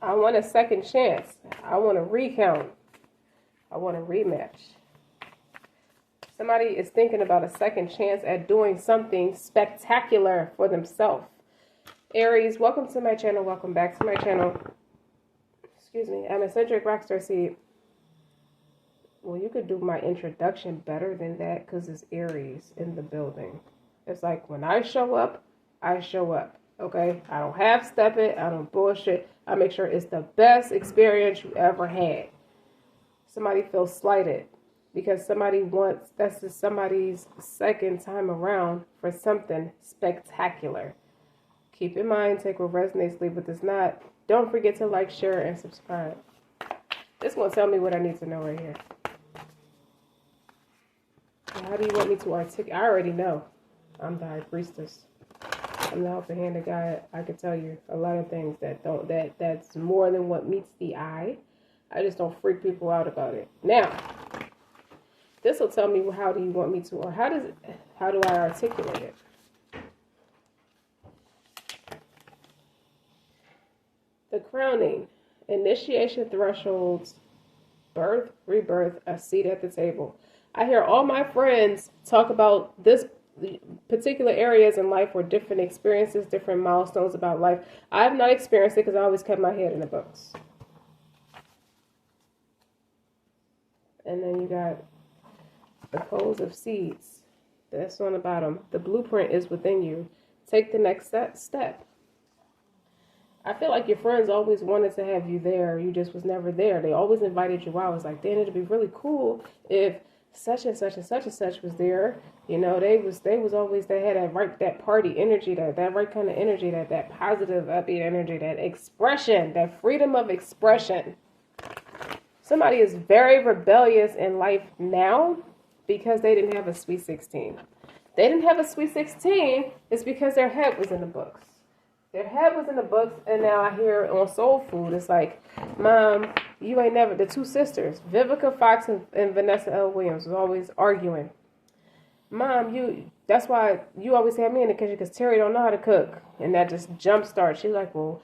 I want a second chance. I want a recount. I want a rematch. Somebody is thinking about a second chance at doing something spectacular for themselves. Aries, welcome to my channel. Welcome back to my channel. Excuse me. I'm eccentric RockStar'Seed. Well, you could do my introduction better than that because it's Aries in the building. It's like when I show up, I show up. Okay? I don't half-step it. I don't bullshit. I make sure it's the best experience you ever had. Somebody feels slighted because that's just somebody's second time around for something spectacular. Keep in mind, take what resonates, leave what does not. Don't forget to like, share, and subscribe. This one tell me what I need to know right here. How do you want me to articulate? I already know. I'm the high priestess. I'm the helping hand of God. I can tell you a lot of things that's more than what meets the eye. I just don't freak people out about it. Now, this will tell me how do you want me to, or how do I articulate it? The crowning, initiation thresholds, birth, rebirth, a seat at the table. I hear all my friends talk about this particular areas in life or different experiences, different milestones about life. I have not experienced it because I always kept my head in the books. And then you got the codes of seeds. That's on the bottom. The blueprint is within you. Take the next step. I feel like your friends always wanted to have you there. You just was never there. They always invited you out. It was like, Dan, it'd be really cool if such and such and such and such was there. You know, they had that party energy, that right kind of energy, that positive, upbeat energy, that expression, that freedom of expression. Somebody is very rebellious in life now because they didn't have a sweet 16. They didn't have a sweet 16, it's because their head was in the books. Their head was in the books, and now I hear on Soul Food, it's like, Mom, you ain't never, the two sisters, Vivica Fox and Vanessa L. Williams, was always arguing. Mom, that's why you always have me in the kitchen, because Terry don't know how to cook. And that just jumpstarts. She's like, well,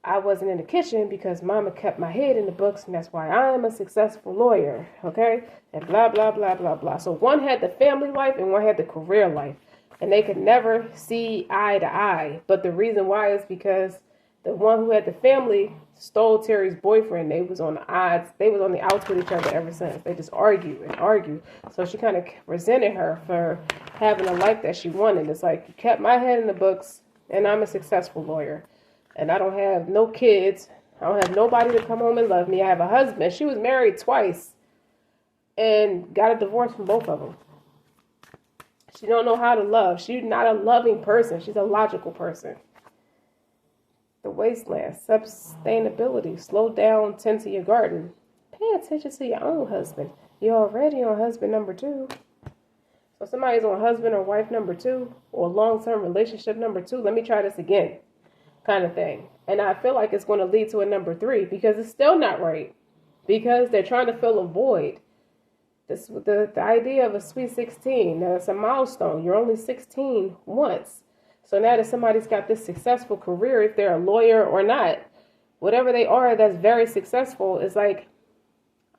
I wasn't in the kitchen because Mama kept my head in the books, and that's why I'm a successful lawyer, okay? And blah, blah, blah, blah, blah. So one had the family life and one had the career life. And they could never see eye to eye. But the reason why is because the one who had the family stole Terry's boyfriend. They was on the odds. They was on the outs with each other ever since. They just argue and argue. So she kind of resented her for having a life that she wanted. It's like, you kept my head in the books, and I'm a successful lawyer. And I don't have no kids. I don't have nobody to come home and love me. I have a husband. She was married twice and got a divorce from both of them. She don't know how to love. She's not a loving person. She's a logical person. The wasteland, sustainability, slow down, tend to your garden. Pay attention to your own husband. You're already on husband number 2. So somebody's on husband or wife number 2 or long-term relationship number 2. Let me try this again kind of thing. And I feel like it's going to lead to a number 3 because it's still not right because they're trying to fill a void. The idea of a sweet 16, that's a milestone. You're only 16 once. So now that somebody's got this successful career, if they're a lawyer or not, whatever they are that's very successful, is like,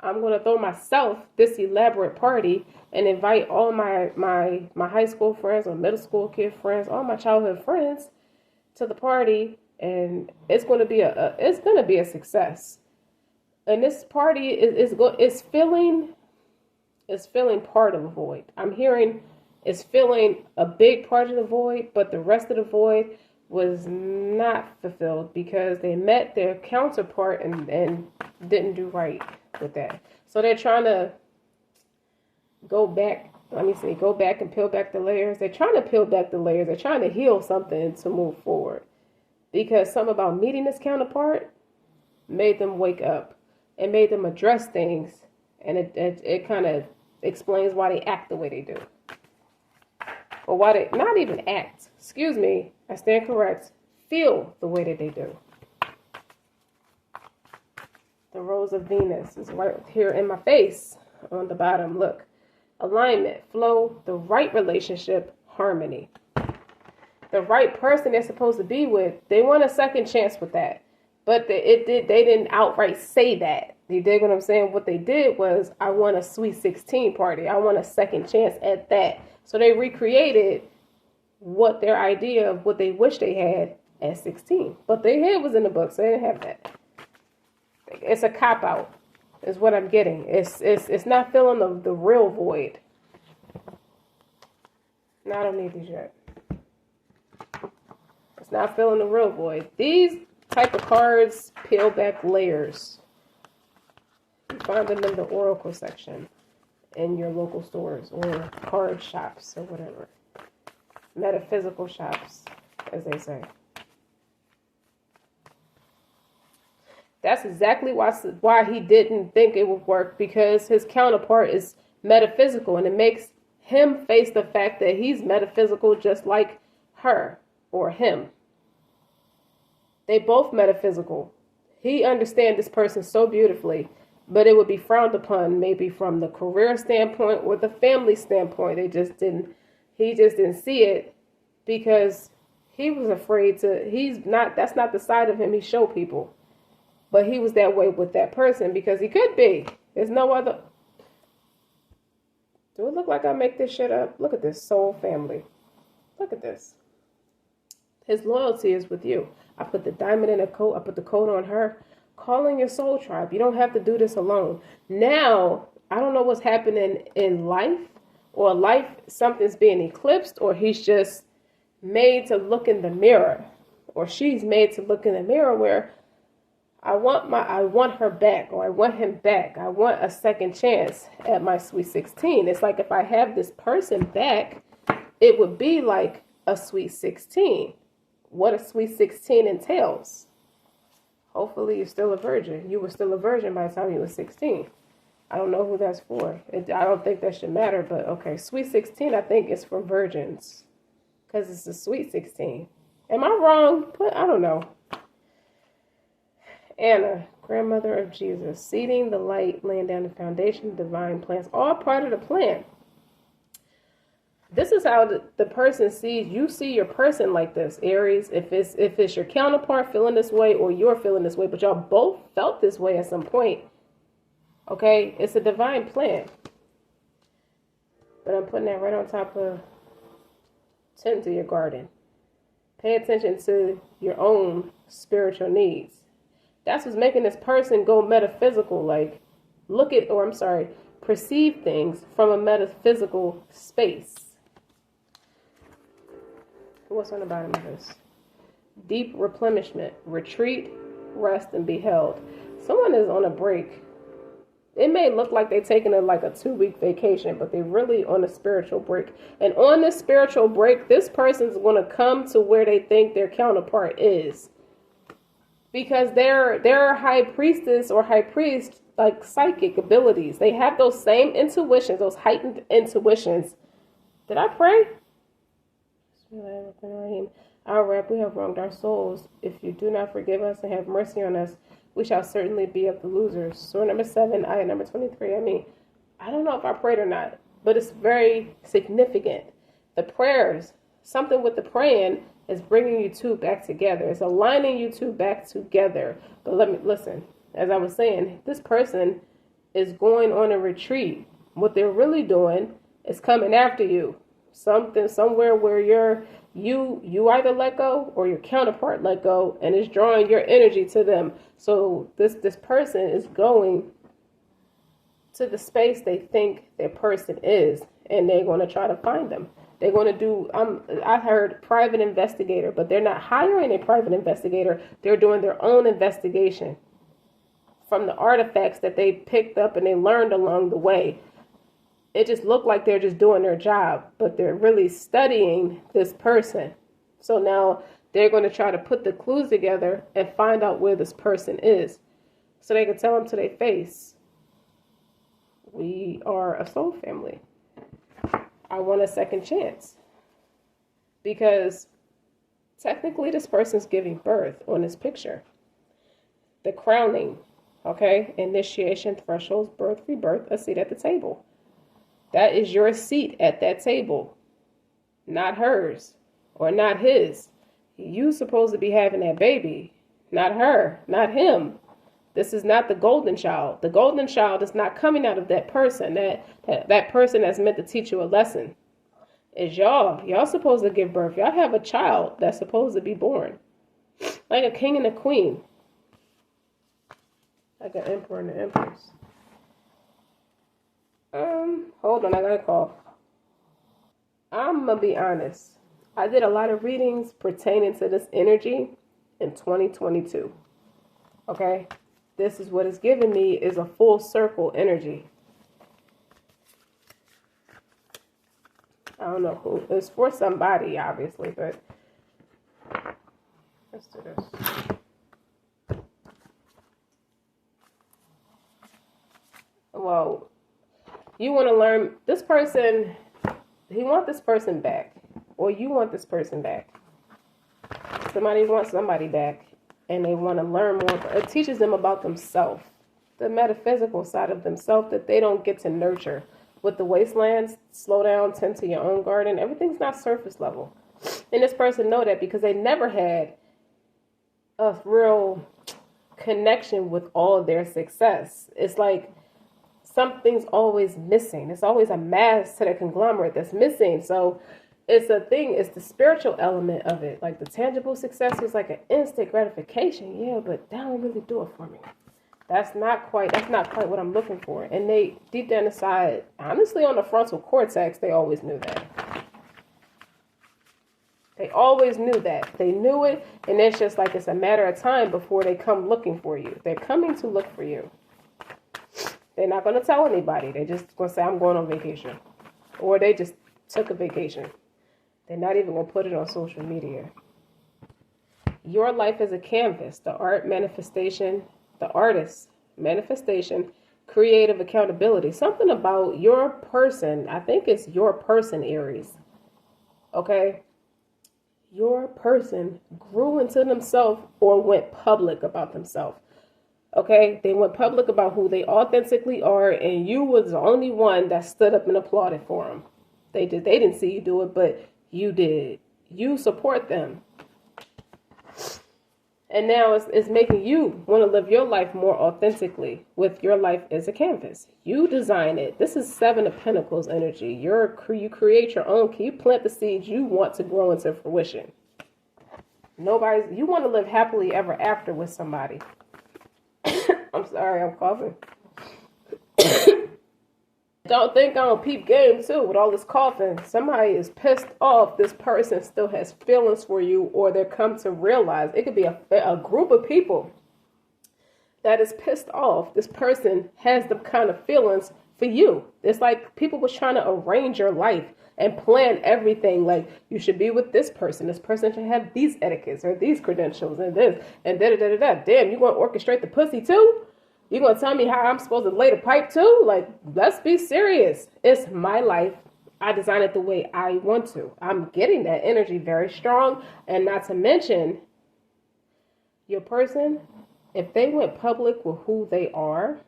I'm going to throw myself this elaborate party and invite all my high school friends or middle school kid friends, all my childhood friends to the party, and it's going to be a success. And this party is filling part of a void. I'm hearing it's filling a big part of the void, but the rest of the void was not fulfilled because they met their counterpart and didn't do right with that. So they're trying to go back and peel back the layers. They're trying to peel back the layers. They're trying to heal something to move forward. Because something about meeting this counterpart made them wake up and made them address things. And it kind of explains why they act the way they do. Or why they not even act. Excuse me, I stand correct. Feel the way that they do. The Rose of Venus is right here in my face on the bottom. Look. Alignment, flow, the right relationship, harmony. The right person they're supposed to be with, they want a second chance with that. But they didn't outright say that. You dig what I'm saying? What they did was, I want a sweet 16 party. I want a second chance at that. So they recreated what their idea of what they wish they had at 16. But their head was in the book, so they didn't have that. It's a cop-out, is what I'm getting. It's not filling the real void. No, I don't need these yet. It's not filling the real void. These type of cards peel back layers. You find them in the Oracle section in your local stores or card shops or whatever. Metaphysical shops, as they say. That's exactly why he didn't think it would work, because his counterpart is metaphysical, and it makes him face the fact that he's metaphysical just like her or him. They both metaphysical. He understands this person so beautifully, but it would be frowned upon maybe from the career standpoint or the family standpoint. He just didn't see it because he was afraid that's not the side of him he showed people. But he was that way with that person because he could be. There's no other. Do it look like I make this shit up? Look at this soul family. Look at this. His loyalty is with you. I put the diamond in a coat. I put the coat on her. Calling your soul tribe. You don't have to do this alone. Now, I don't know what's happening in life, or something's being eclipsed, or he's just made to look in the mirror, or she's made to look in the mirror where I want her back, or I want him back. I want a second chance at my sweet 16. It's like if I have this person back, it would be like a sweet 16. What a sweet 16 entails. Hopefully you're still a virgin. You were still a virgin by the time you were 16. I don't know who that's for. I don't think that should matter, but okay. Sweet 16, I think, is for virgins because it's a sweet 16. Am I wrong? I don't know. Anna, grandmother of Jesus, seeding the light, laying down the foundation, divine plans, all part of the plan. This is how the person sees you. See your person like this, Aries. If it's your counterpart feeling this way, or you're feeling this way, but y'all both felt this way at some point. Okay, it's a divine plan. But I'm putting that right on top of tend to your garden. Pay attention to your own spiritual needs. That's what's making this person go metaphysical. Like, perceive things from a metaphysical space. What's on the bottom of this? Deep replenishment, retreat, rest, and be held. Someone is on a break. It may look like they're taking a 2-week vacation, but they're really on a spiritual break. And on this spiritual break, this person's going to come to where they think their counterpart is. Because they're high priestess or high priest, like psychic abilities. They have those same intuitions, those heightened intuitions. Did I pray? Our rap, we have wronged our souls. If you do not forgive us and have mercy on us, we shall certainly be of the losers. Surah number 7, ayah number 23. I don't know if I prayed or not, but it's very significant. The prayers, something with the praying is bringing you two back together. It's aligning you two back together. But listen, as I was saying, this person is going on a retreat. What they're really doing is coming after you. Somewhere where you either let go or your counterpart let go, and it's drawing your energy to them. So this person is going to the space they think their person is, and they're going to try to find them. They're going to do, I heard private investigator, but they're not hiring a private investigator. They're doing their own investigation from the artifacts that they picked up and they learned along the way. It just looked like they're just doing their job, but they're really studying this person. So now they're going to try to put the clues together and find out where this person is, so they can tell them to their face, we are a soul family. I want a second chance. Because technically this person's giving birth on this picture. The crowning, okay? Initiation, thresholds, birth, rebirth, a seat at the table. That is your seat at that table. Not hers or not his. You're supposed to be having that baby, not her, not him. This is not the golden child. The golden child is not coming out of that person, that person that's meant to teach you a lesson. It's y'all. Y'all supposed to give birth. Y'all have a child that's supposed to be born. Like a king and a queen. Like an emperor and an empress. Hold on, I got a call. I'm going to be honest. I did a lot of readings pertaining to this energy in 2022. Okay? This is what it's giving me is a full circle energy. I don't know who. It's for somebody, obviously, but let's do this. Well, you want to learn this person, he wants this person back, or you want this person back. Somebody wants somebody back, and they want to learn more. It teaches them about themselves, the metaphysical side of themselves that they don't get to nurture. With the wastelands, slow down, tend to your own garden. Everything's not surface level. And this person know that because they never had a real connection with all of their success. It's like something's always missing. It's always a mass to the conglomerate that's missing. So it's a thing. It's the spiritual element of it. Like the tangible success is like an instant gratification. Yeah, but that don't really do it for me. That's not quite what I'm looking for. And they, deep down inside, honestly on the frontal cortex, they always knew that. They always knew that. They knew it, and it's just like it's a matter of time before they come looking for you. They're coming to look for you. They're not going to tell anybody. They're just going to say, I'm going on vacation. Or they just took a vacation. They're not even going to put it on social media. Your life is a canvas. The art manifestation, the artist manifestation, creative accountability. Something about your person. I think it's your person, Aries. Okay? Your person grew into themselves or went public about themselves. Okay? They went public about who they authentically are, and you was the only one that stood up and applauded for them. They didn't see you do it, but you did. You support them. And now it's making you want to live your life more authentically with your life as a canvas. You design it. This is Seven of Pentacles energy. You create your own. You plant the seeds you want to grow into fruition. You want to live happily ever after with somebody. I'm sorry, I'm coughing. Don't think I don't peep game too with all this coughing. Somebody is pissed off. This person still has feelings for you, or they come to realize it could be a group of people that is pissed off. This person has the kind of feelings for you. It's like people was trying to arrange your life and plan everything. Like you should be with this person. This person should have these etiquettes or these credentials and this and da da da da da. Damn, you gonna orchestrate the pussy too? You gonna tell me how I'm supposed to lay the pipe too? Like, let's be serious. It's my life. I design it the way I want to. I'm getting that energy very strong. And not to mention, your person, if they went public with who they are,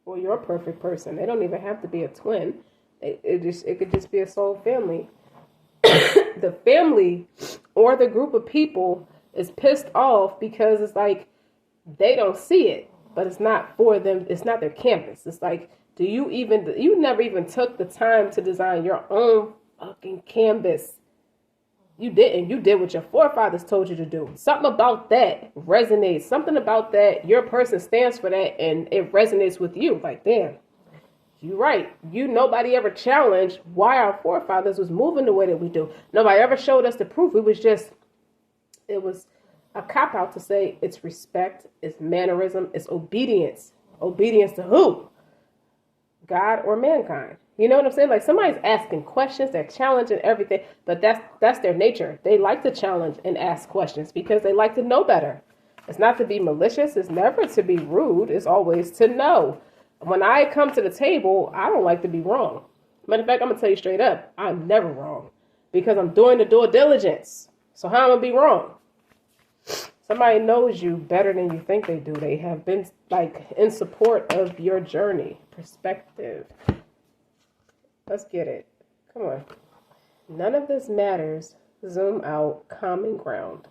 well, you're a perfect person. They don't even have to be a twin. It could just be a soul family. The family or the group of people is pissed off because it's like, they don't see it, but it's not for them. It's not their canvas. It's like, you never even took the time to design your own fucking canvas. You didn't. You did what your forefathers told you to do. Something about that resonates. Something about that, your person stands for that, and it resonates with you. Like, damn, you're right. Nobody ever challenged why our forefathers was moving the way that we do. Nobody ever showed us the proof. It was a cop-out to say it's respect, it's mannerism, it's obedience. Obedience to who? God or mankind. You know what I'm saying? Like somebody's asking questions, they're challenging everything, but that's their nature. They like to challenge and ask questions because they like to know better. It's not to be malicious, it's never to be rude, it's always to know. When I come to the table, I don't like to be wrong. Matter of fact, I'm going to tell you straight up, I'm never wrong because I'm doing the due diligence. So how am I going to be wrong? Somebody knows you better than you think they do. They have been like in support of your journey. Perspective. Let's get it. Come on. None of this matters. Zoom out. Common ground.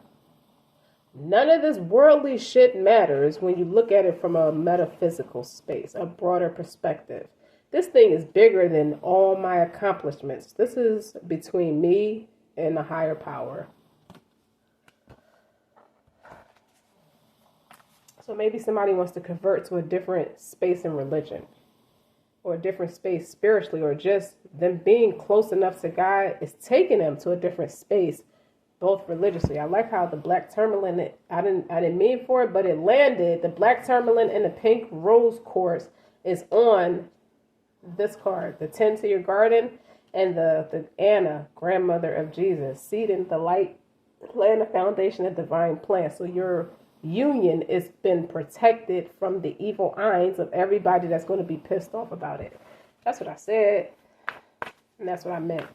None of this worldly shit matters when you look at it from a metaphysical space, a broader perspective. This thing is bigger than all my accomplishments. This is between me and a higher power. So maybe somebody wants to convert to a different space in religion, or a different space spiritually, or just them being close enough to God is taking them to a different space, both religiously. I like how the black tourmaline, I didn't mean for it, but it landed. The black tourmaline and the pink rose quartz is on this card, the 10 to your garden, and the Anna, grandmother of Jesus, seed in the light, laying the foundation of divine plan. So your union has been protected from the evil eyes of everybody that's going to be pissed off about it. That's what I said, and that's what I meant.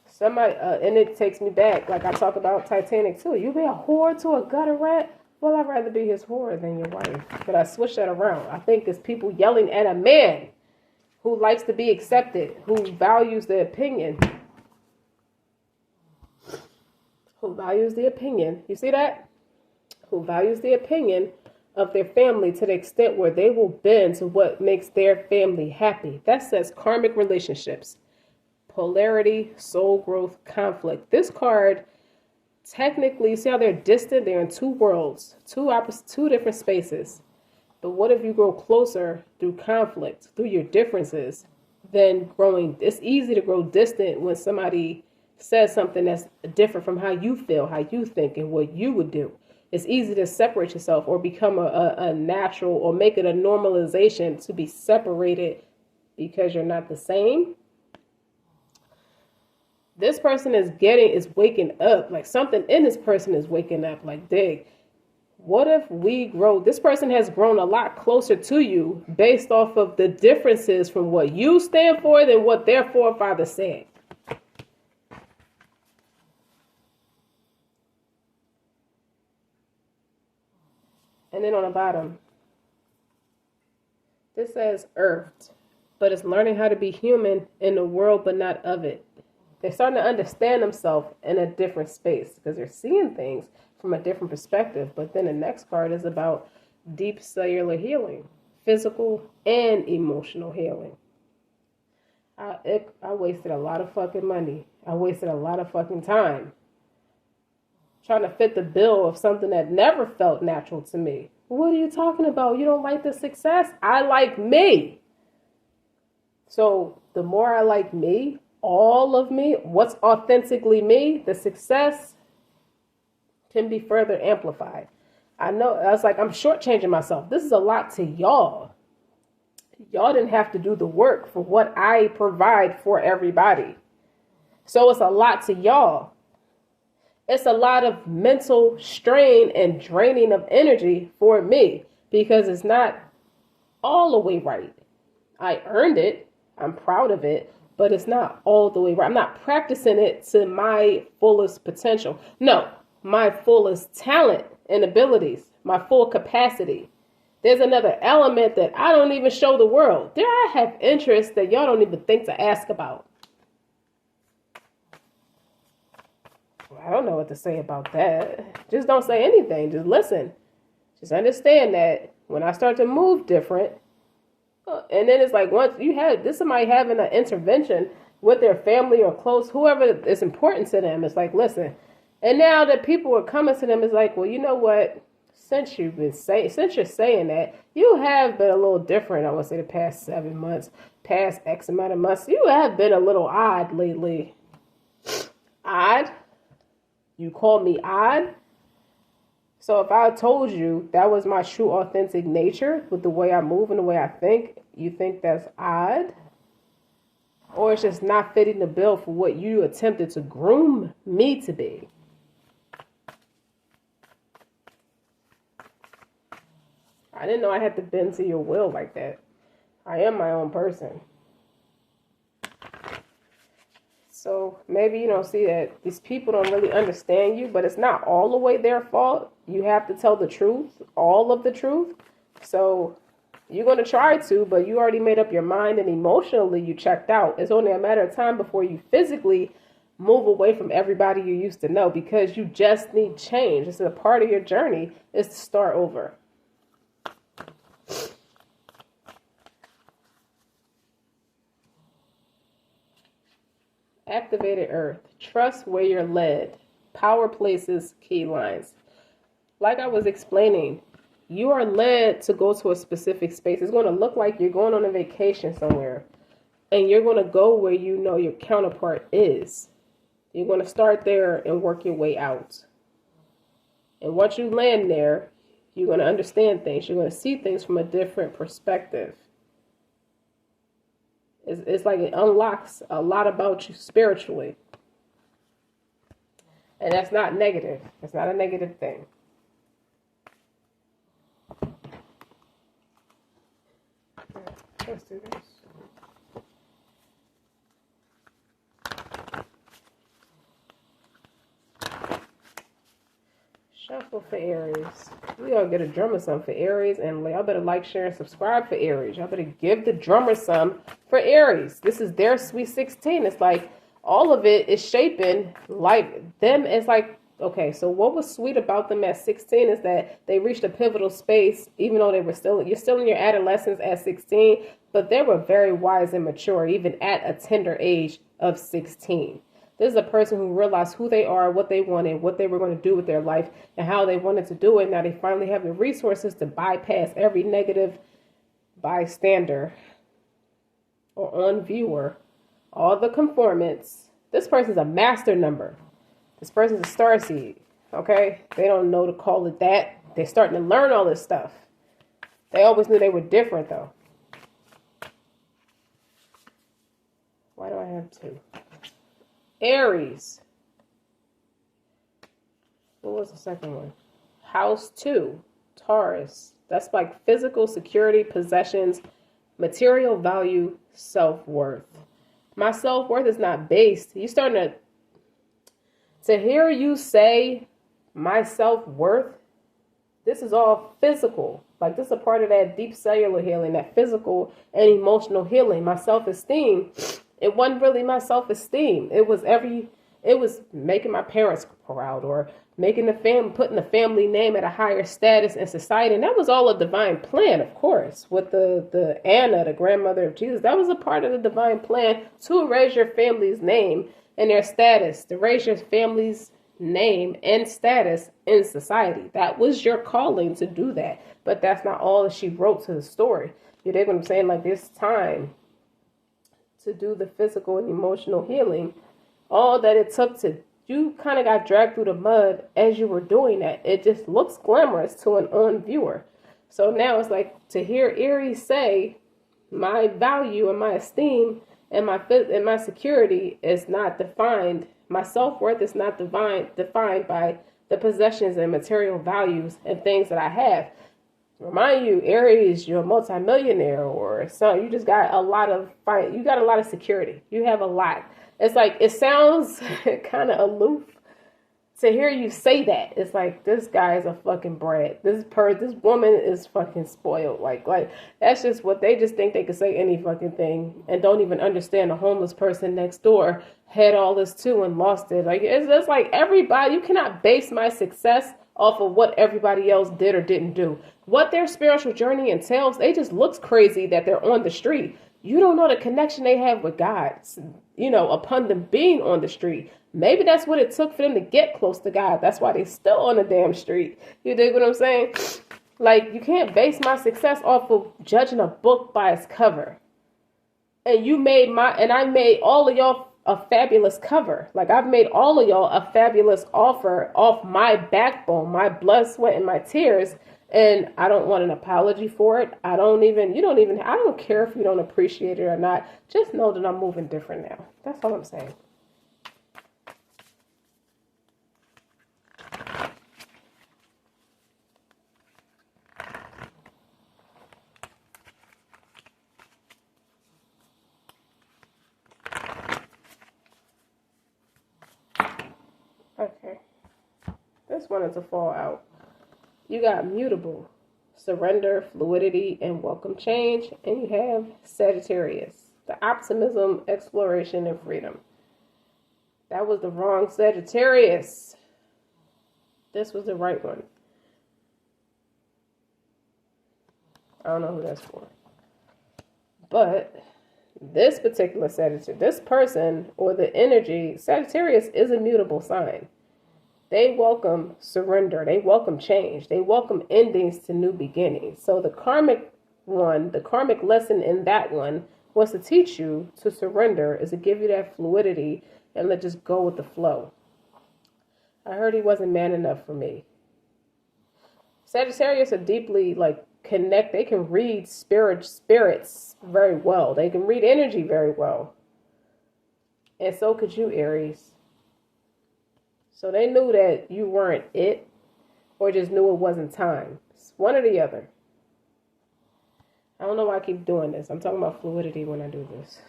Somebody, and it takes me back, like I talk about Titanic too. You be a whore to a gutter rat? Well, I'd rather be his whore than your wife. But I switch that around. I think it's people yelling at a man who likes to be accepted, who values the opinion. Who values the opinion. You see that? Who values the opinion of their family to the extent where they will bend to what makes their family happy. That says karmic relationships. Polarity, soul growth, conflict. This card, technically, see how they're distant? They're in two worlds, two different spaces. But what if you grow closer through conflict, through your differences, than growing? It's easy to grow distant when somebody says something that's different from how you feel, how you think, and what you would do. It's easy to separate yourself or become a natural, or make it a normalization to be separated because you're not the same. This person is waking up, like something in this person is waking up, like, dig, what if we grow? This person has grown a lot closer to you based off of the differences from what you stand for than what their forefathers said. And then on the bottom, this says earthed, but it's learning how to be human in the world, but not of it. They're starting to understand themselves in a different space because they're seeing things from a different perspective. But then the next card is about deep cellular healing, physical and emotional healing. I wasted a lot of fucking money. I wasted a lot of fucking time trying to fit the bill of something that never felt natural to me. What are you talking about? You don't like the success? I like me. So the more I like me, all of me, what's authentically me, the success can be further amplified. I know, I was like, I'm shortchanging myself. This is a lot to y'all. Y'all didn't have to do the work for what I provide for everybody. So it's a lot to y'all. It's a lot of mental strain and draining of energy for me because it's not all the way right. I earned it. I'm proud of it, but it's not all the way right. I'm not practicing it to my fullest potential. No, my fullest talent and abilities, my full capacity. There's another element that I don't even show the world. There I have interests that y'all don't even think to ask about. I don't know what to say about that. Just don't say anything. Just listen. Just understand that when I start to move different, and then it's like once you have this, somebody having an intervention with their family or close, whoever is important to them, it's like, listen. And now that people are coming to them, it's like, well, you know what? Since you're saying that, you have been a little different. I want to say the past 7 months, past X amount of months, you have been a little odd lately. Odd? You call me odd? So if I told you that was my true authentic nature with the way I move and the way I think, you think that's odd? Or it's just not fitting the bill for what you attempted to groom me to be? I didn't know I had to bend to your will like that. I am my own person. So maybe you don't see that these people don't really understand you, but it's not all the way their fault. You have to tell the truth, all of the truth. So you're going to try to, but you already made up your mind and emotionally you checked out. It's only a matter of time before you physically move away from everybody you used to know because you just need change. It's a part of your journey is to start over. Activated Earth. Trust where you're led. Power places, key lines. Like I was explaining, you are led to go to a specific space. It's going to look like you're going on a vacation somewhere. And you're going to go where you know your counterpart is. You're going to start there and work your way out. And once you land there, you're going to understand things. You're going to see things from a different perspective. It's like it unlocks a lot about you spiritually. And that's not negative. It's not a negative thing. Let's do this. Shuffle for Aries. We all get a drummer some for Aries, and y'all better like, share, and subscribe for Aries. Y'all better give the drummer some for Aries. This is their Sweet 16. It's like all of it is shaping like them. It's like, okay, so what was sweet about them at 16 is that they reached a pivotal space, even though you're still in your adolescence at 16, but they were very wise and mature, even at a tender age of 16. This is a person who realized who they are, what they wanted, what they were going to do with their life, and how they wanted to do it. Now they finally have the resources to bypass every negative bystander or on viewer, all the conformance. This person's a master number. This person's a star seed. Okay? They don't know to call it that. They're starting to learn all this stuff. They always knew they were different, though. Why do I have two? Aries. What was the second one? House 2. Taurus. That's like physical security, possessions, material value, self-worth. My self-worth is not based. You starting to hear you say my self-worth. This is all physical. Like this is a part of that deep cellular healing, that physical and emotional healing. My self-esteem. It wasn't really my self-esteem. It was making my parents proud or putting the family name at a higher status in society. And that was all a divine plan, of course, with the Anna, the grandmother of Jesus. That was a part of the divine plan to raise your family's name and their status, to raise your family's name and status in society. That was your calling to do that. But that's not all that she wrote to the story. You dig what I'm saying? Like this time to do the physical and emotional healing, all that it took to, you kind of got dragged through the mud as you were doing that. It just looks glamorous to an on viewer. So now it's like to hear Aries say, my value and my esteem and my security is not defined. My self-worth is not defined by the possessions and material values and things that I have. Remind you, Aries, you're a multimillionaire or something. You just got a lot of security. You have a lot. It's like, it sounds kind of aloof to hear you say that. It's like, this guy is a fucking brat. This woman is fucking spoiled. Like that's just what they just think they can say any fucking thing and don't even understand the homeless person next door had all this too and lost it. Like, it's just like everybody, you cannot base my success off of what everybody else did or didn't do. What their spiritual journey entails, it just looks crazy that they're on the street. You don't know the connection they have with God, upon them being on the street. Maybe that's what it took for them to get close to God. That's why they still on the damn street. You dig what I'm saying? Like, you can't base my success off of judging a book by its cover. And I made all of y'all a fabulous cover. Like, I've made all of y'all a fabulous offer off my backbone, my blood, sweat, and my tears. And I don't want an apology for it. I don't care if you don't appreciate it or not. Just know that I'm moving different now. That's all I'm saying. Okay. This one is a fallout. You got mutable, surrender, fluidity, and welcome change. And you have Sagittarius, the optimism, exploration, and freedom. That was the wrong Sagittarius. This was the right one. I don't know who that's for. But this particular Sagittarius, this person or the energy, Sagittarius is a mutable sign. They welcome surrender. They welcome change. They welcome endings to new beginnings. So the karmic one, the karmic lesson in that one was to teach you to surrender, is to give you that fluidity and let just go with the flow. I heard he wasn't man enough for me. Sagittarius are deeply connect. They can read spirits very well. They can read energy very well. And so could you, Aries. So they knew that you weren't it, or just knew it wasn't time. It's one or the other. I don't know why I keep doing this. I'm talking about fluidity when I do this.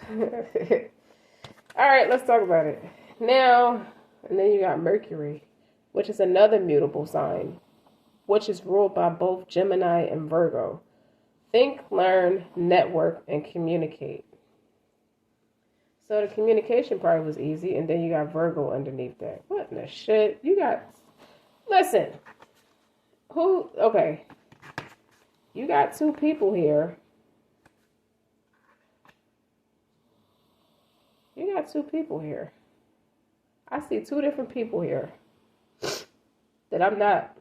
All right, let's talk about it. Now, and then you got Mercury, which is another mutable sign, which is ruled by both Gemini and Virgo. Think, learn, network, and communicate. So the communication part was easy, and then you got Virgo underneath that. What in the shit? You got, listen, okay. You got two people here. You got two people here. I see two different people here that I'm not,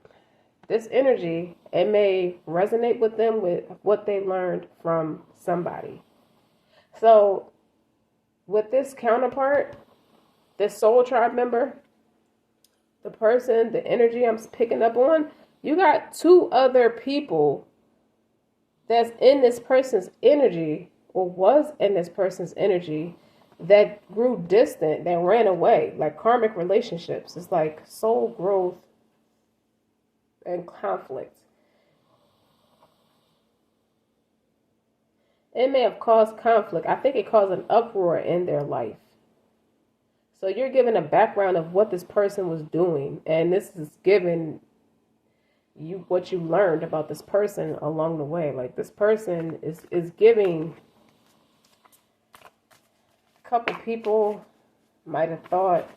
this energy, it may resonate with them with what they learned from somebody. So with this counterpart, this soul tribe member, the person, the energy I'm picking up on, you got two other people that's in this person's energy, or was in this person's energy, that grew distant, that ran away, like karmic relationships. It's like soul growth and conflict. It may have caused conflict. I think it caused an uproar in their life. So you're given a background of what this person was doing, and this is giving you what you learned about this person along the way. Like, this person is giving, a couple people might have thought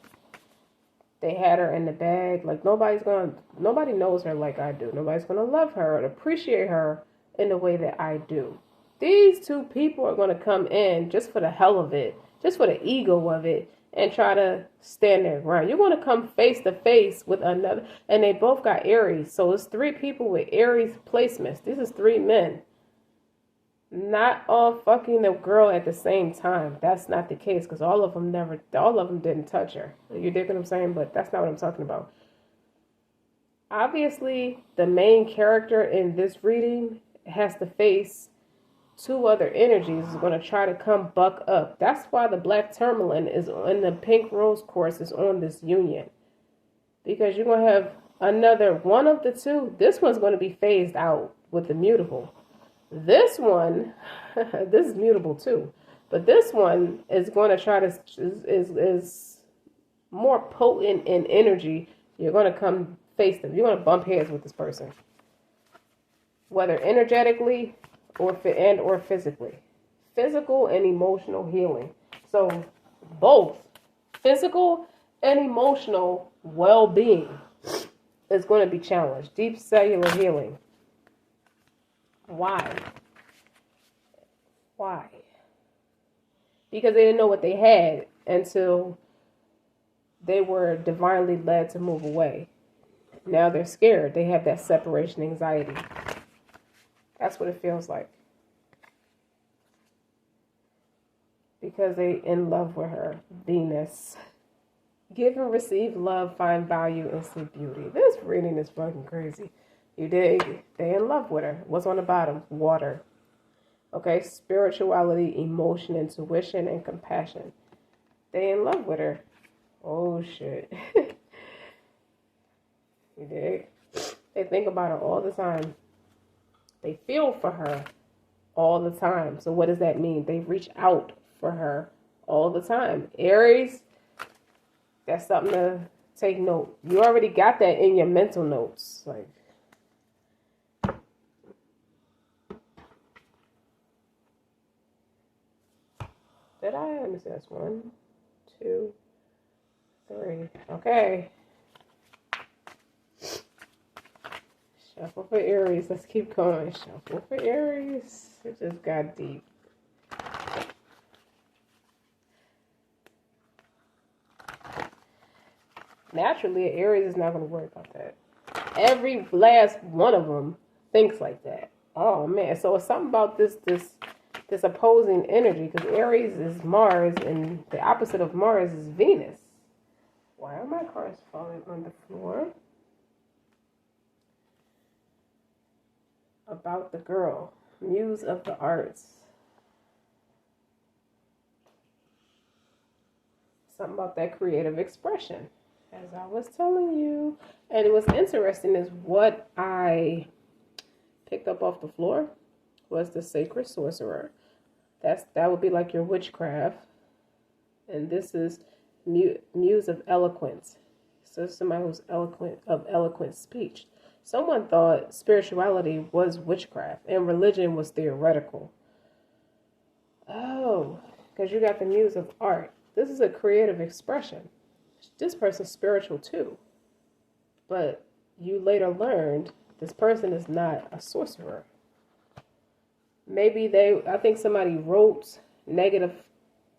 they had her in the bag. Like, nobody knows her like I do. Nobody's gonna love her and appreciate her in the way that I do. These two people are gonna come in just for the hell of it, just for the ego of it, and try to stand their ground. You're going to come face to face with another, and they both got Aries. So it's three people with Aries placements. This is three men. Not all fucking the girl at the same time. That's not the case, because all of them didn't touch her. You dig what I'm saying? But that's not what I'm talking about. Obviously, the main character in this reading has to face two other energies, is going to try to come buck up. That's why the black tourmaline is in the pink rose course is on this union. Because you're going to have another one of the two. This one's going to be phased out with the mutable. This one, this is mutable too. But this one is going to try to, is more potent in energy. You're going to come face them. You're going to bump heads with this person. Whether energetically or physically. Physical and emotional healing. So both physical and emotional well-being is going to be challenged. Deep cellular healing. Why? Why? Because they didn't know what they had until they were divinely led to move away. Now they're scared. They have that separation anxiety. That's what it feels like. Because they in love with her. Venus. Give and receive love, find value, and see beauty. This reading is fucking crazy. You dig? They in love with her. What's on the bottom? Water. Okay, spirituality, emotion, intuition, and compassion. They in love with her. Oh, shit. You dig? They think about her all the time. They feel for her all the time. So what does that mean? They reach out for her all the time. Aries, that's something to take note. You already got that in your mental notes. Like, did I? Let me see. That's 1, 2, 3. Okay. Shuffle for Aries. Let's keep going. Shuffle for Aries. It just got deep. Naturally, Aries is not going to worry about that. Every last one of them thinks like that. Oh man! So it's something about this opposing energy, because Aries is Mars and the opposite of Mars is Venus. Why are my cards falling on the floor? About the girl, muse of the arts. Something about that creative expression, as I was telling you. And what's interesting is what I picked up off the floor was the sacred sorcerer. That would be like your witchcraft. And this is muse of eloquence. So somebody who's eloquent speech. Someone thought spirituality was witchcraft and religion was theoretical. Oh, because you got the muse of art. This is a creative expression. This person's spiritual too. But you later learned this person is not a sorcerer. Maybe I think somebody wrote negative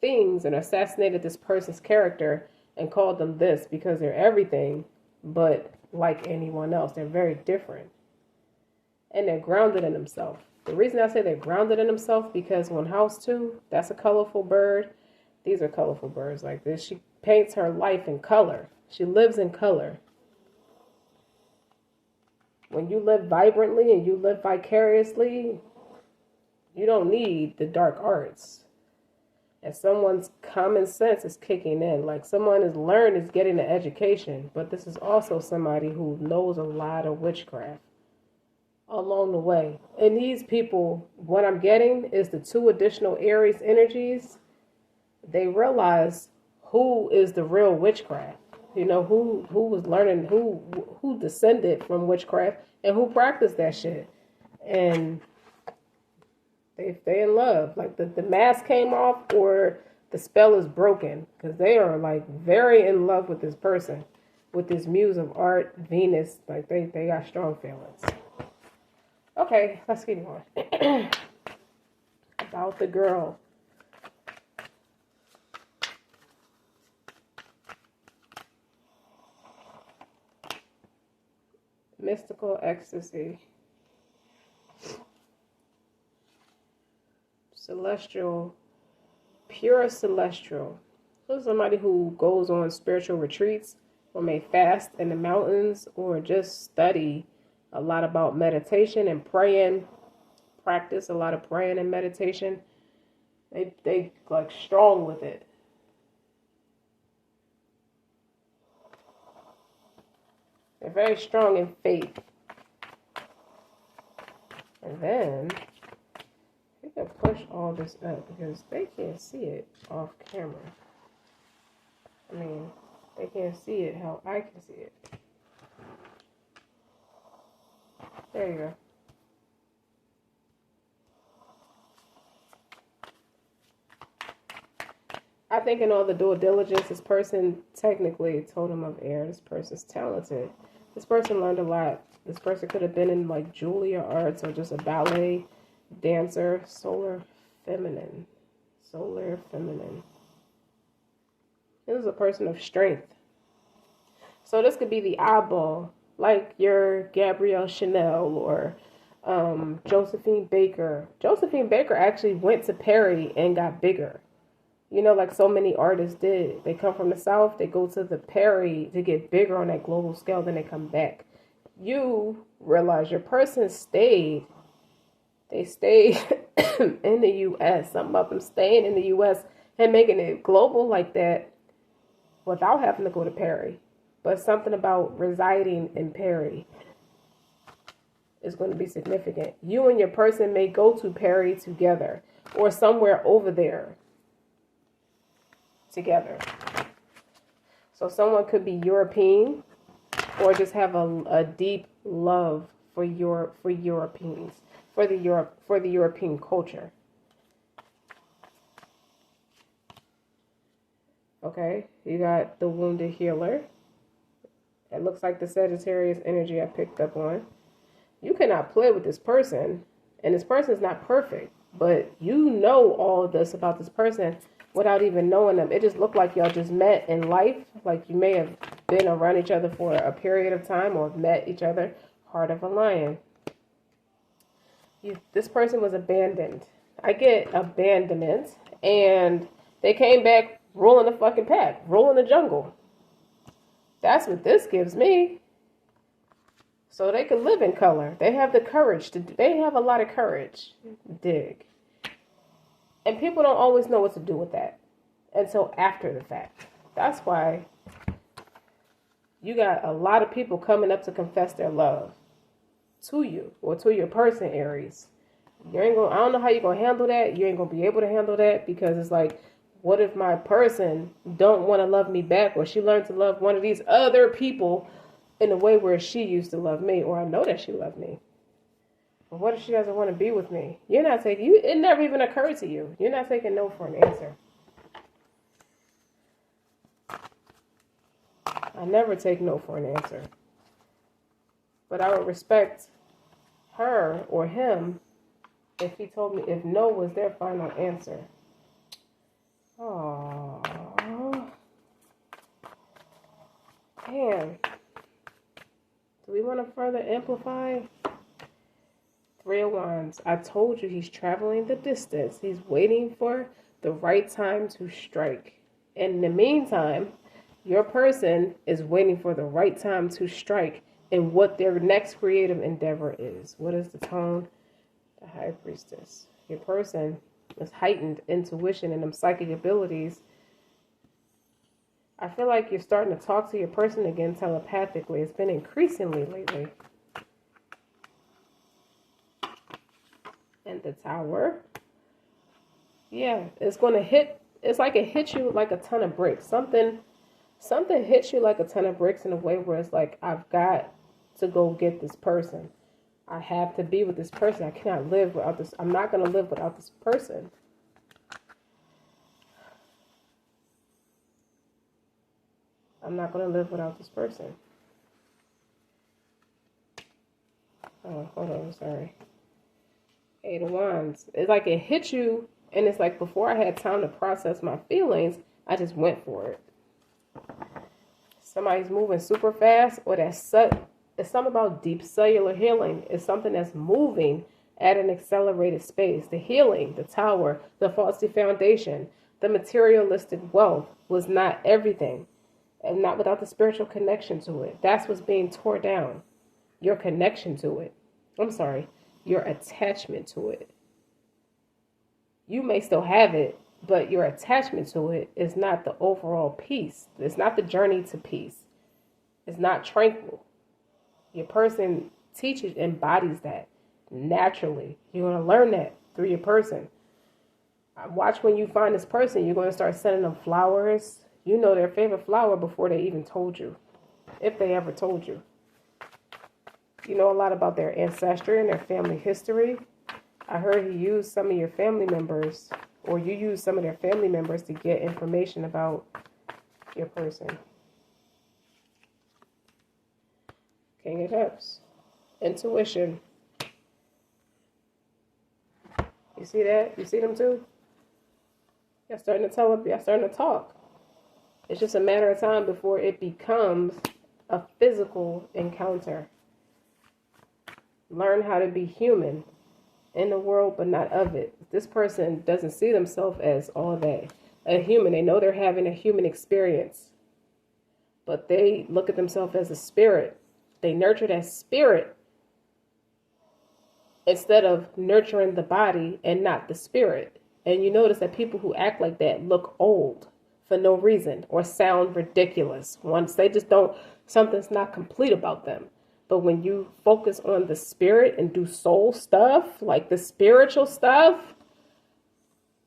things and assassinated this person's character and called them this because they're everything but like anyone else. They're very different. And they're grounded in themselves. The reason I say they're grounded in themselves, because on house 2, that's a colorful bird. These are colorful birds like this. She paints her life in color. She lives in color. When you live vibrantly and you live vicariously, you don't need the dark arts. And someone's common sense is kicking in. Like someone is getting an education. But this is also somebody who knows a lot of witchcraft along the way. And these people, what I'm getting is the 2 additional Aries energies. They realize who is the real witchcraft. You know, who was learning, who descended from witchcraft and who practiced that shit. And they in love. Like the mask came off or the spell is broken, because they are like very in love with this person, with this muse of art, Venus. Like they got strong feelings. Okay, let's keep going. About the girl. Mystical ecstasy. Celestial. Pure celestial. So somebody who goes on spiritual retreats or may fast in the mountains or just study a lot about meditation and praying, practice a lot of praying and meditation. They like strong with it. They're very strong in faith. And then we can push all this up because they can't see it off camera. I mean, they can't see it how I can see it. There you go. I think in all the due diligence, this person technically totem of air. This person's talented. This person learned a lot. This person could have been in like Julia arts or just a ballet dancer. Solar feminine. Solar feminine. This is a person of strength. So this could be the eyeball, like your Gabrielle Chanel or Josephine Baker. Josephine Baker actually went to Perry and got bigger. You know, like so many artists did. They come from the South, they go to the Perry to get bigger on that global scale, then they come back. You realize your person stayed. They stayed in the U.S. Something about them staying in the U.S. and making it global like that without having to go to Perry. But something about residing in Perry is going to be significant. You and your person may go to Perry together or somewhere over there together. So someone could be European or just have a deep love for Europeans, for the European culture. Okay, you got the wounded healer. It looks like the Sagittarius energy I picked up on. You cannot play with this person, and this person is not perfect, but you know all of this about this person without even knowing them. It just looked like y'all just met in life, like you may have been around each other for a period of time or met each other. Heart of a lion. This person was abandoned. I get abandonment, and they came back ruling the fucking pack, ruling the jungle. That's what this gives me. So they can live in color. They have the courage to. They have a lot of courage. Dig. And people don't always know what to do with that until after the fact. That's why you got a lot of people coming up to confess their love to you or to your person, Aries. You ain't gonna. I don't know how you're gonna handle that. You ain't gonna be able to handle that because it's like, what if my person don't want to love me back, or she learned to love one of these other people in a way where she used to love me, or I know that she loved me. But what if she doesn't want to be with me? You're not taking. It never even occurred to you. You're not taking no for an answer. I never take no for an answer. But I would respect her or him if he told me if no was their final answer. Oh, damn. Do we want to further amplify? 3 of Wands. I told you he's traveling the distance. He's waiting for the right time to strike. In the meantime, your person is waiting for the right time to strike in what their next creative endeavor is. What is the tone? The High Priestess. Your person is heightened intuition and them psychic abilities. I feel like you're starting to talk to your person again telepathically. It's been increasingly lately. And the Tower. Yeah, it's going to hit. It's like it hits you like a ton of bricks. Something hits you like a ton of bricks in a way where it's like, I've got to go get this person. I have to be with this person. I cannot live without this. I'm not going to live without this person. I'm not going to live without this person. Oh, hold on. Sorry. 8 of Wands. It's like it hit you, and it's like before I had time to process my feelings, I just went for it. Somebody's moving super fast, or it's something about deep cellular healing. It's something that's moving at an accelerated space. The healing, the Tower, the faulty foundation, the materialistic wealth was not everything, and not without the spiritual connection to it. That's what's being torn down. Your connection to it. I'm sorry. Your attachment to it. You may still have it, but your attachment to it is not the overall peace. It's not the journey to peace. It's not tranquil. Your person teaches, embodies that naturally. You're going to learn that through your person. Watch when you find this person, you're going to start sending them flowers. You know their favorite flower before they even told you, if they ever told you. You know a lot about their ancestry and their family history. I heard you used some of your family members, or you used some of their family members to get information about your person. King of Cups. Intuition. You see that? You see them too? You're starting to tell them, you're starting to talk. It's just a matter of time before it becomes a physical encounter. Learn how to be human in the world, but not of it. This person doesn't see themselves as all that. A human. They know they're having a human experience, but they look at themselves as a spirit. They nurture that spirit instead of nurturing the body and not the spirit. And you notice that people who act like that look old for no reason or sound ridiculous. Once they just don't, something's not complete about them. But when you focus on the spirit and do soul stuff, like the spiritual stuff,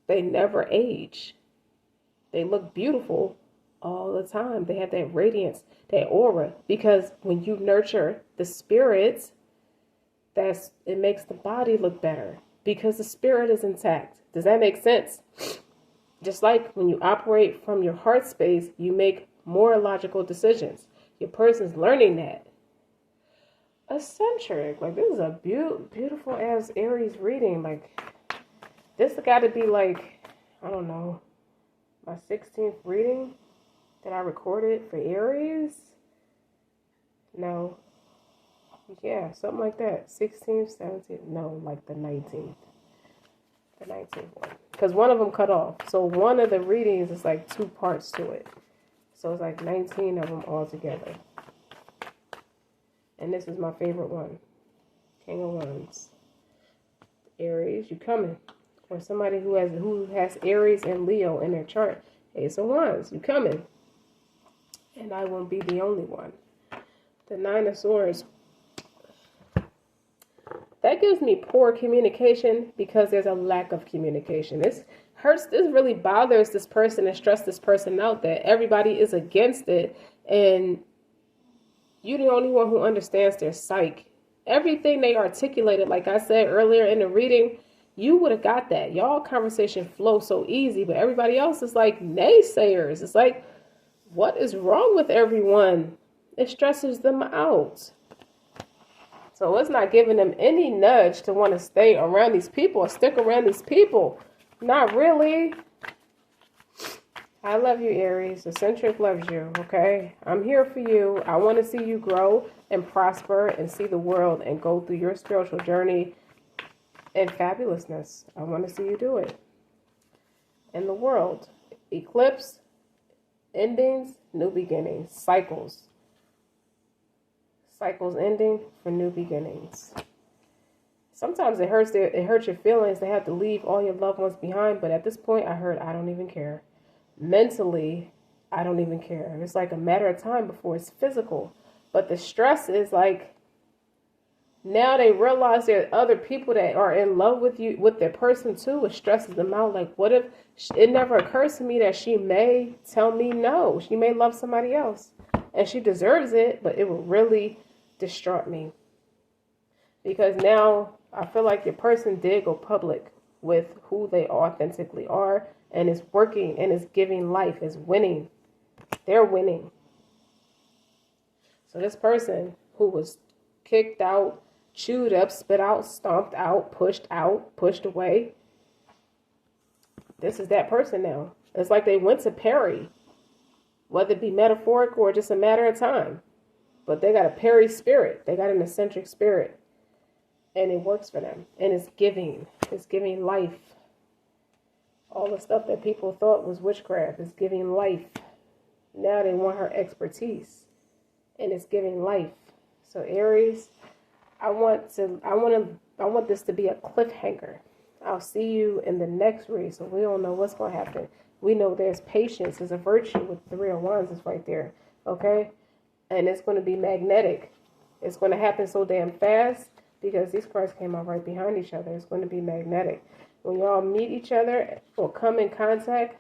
they never age. They look beautiful all the time. They have that radiance, that aura. Because when you nurture the spirits, it makes the body look better. Because the spirit is intact. Does that make sense? Just like when you operate from your heart space, you make more logical decisions. Your person's learning that. Eccentric. Like, this is a beautiful ass Aries reading. Like, this got to be like, I don't know, my 16th reading that I recorded for Aries. No. Yeah, something like that. 16th, 17th. No, like the 19th. The 19th one. Because one of them cut off. So one of the readings is like 2 parts to it. So it's like 19 of them all together. And this is my favorite one. King of Wands. Aries, you coming. Or somebody who has Aries and Leo in their chart. Ace of Wands, you coming. And I won't be the only one. The 9 of Swords. That gives me poor communication because there's a lack of communication. This hurts. This really bothers this person and stresses this person out that everybody is against it. And you're the only one who understands their psyche. Everything they articulated, like I said earlier in the reading, you would have got that. Y'all conversation flows so easy, but everybody else is like naysayers. It's like, what is wrong with everyone? It stresses them out. So it's not giving them any nudge to want to stay around these people or stick around these people. Not really. I love you, Aries. Eccentric loves you, okay? I'm here for you. I want to see you grow and prosper and see the world and go through your spiritual journey in fabulousness. I want to see you do it. In the world, eclipse, endings, new beginnings, cycles. Cycles ending for new beginnings. Sometimes it hurts your feelings to have to leave all your loved ones behind, but at this point I don't even care. Mentally, I don't even care. It's like a matter of time before it's physical. But the stress is like, now they realize there are other people that are in love with you, with their person too. It stresses them out. Like, what if it never occurs to me that she may tell me no? She may love somebody else and she deserves it, but it will really distraught me. Because now I feel like your person did go public with who they authentically are, and it's working and it's giving life, it's winning. They're winning. So this person who was kicked out, chewed up, spit out, stomped out, pushed away, this is that person now. It's like they went to Perry, whether it be metaphoric or just a matter of time. But they got a Perry spirit. They got an eccentric spirit. And it works for them. And it's giving. It's giving life. All the stuff that people thought was witchcraft is giving life. Now they want her expertise. And it's giving life. So Aries, I want this to be a cliffhanger. I'll see you in the next read. So we don't know what's going to happen. We know there's patience. There's a virtue with the 3 of Wands is right there. Okay? And it's going to be magnetic. It's going to happen so damn fast because these cards came out right behind each other. It's going to be magnetic. When y'all meet each other or come in contact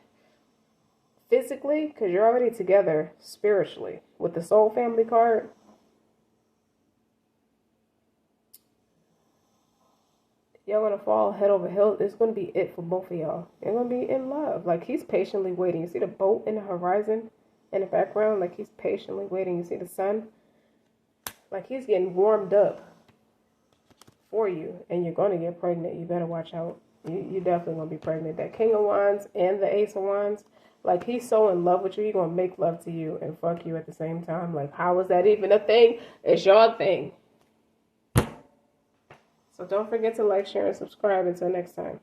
physically, because you're already together spiritually. With the Soul Family card, y'all going to fall head over heels. It's going to be it for both of y'all. You're going to be in love. Like, he's patiently waiting. You see the boat in the horizon? In the background, like he's patiently waiting. You see the sun? Like he's getting warmed up for you. And you're going to get pregnant. You better watch out. You're definitely going to be pregnant. That King of Wands and the Ace of Wands. Like he's so in love with you. He's going to make love to you and fuck you at the same time. Like how is that even a thing? It's your thing. So don't forget to like, share, and subscribe. Until next time.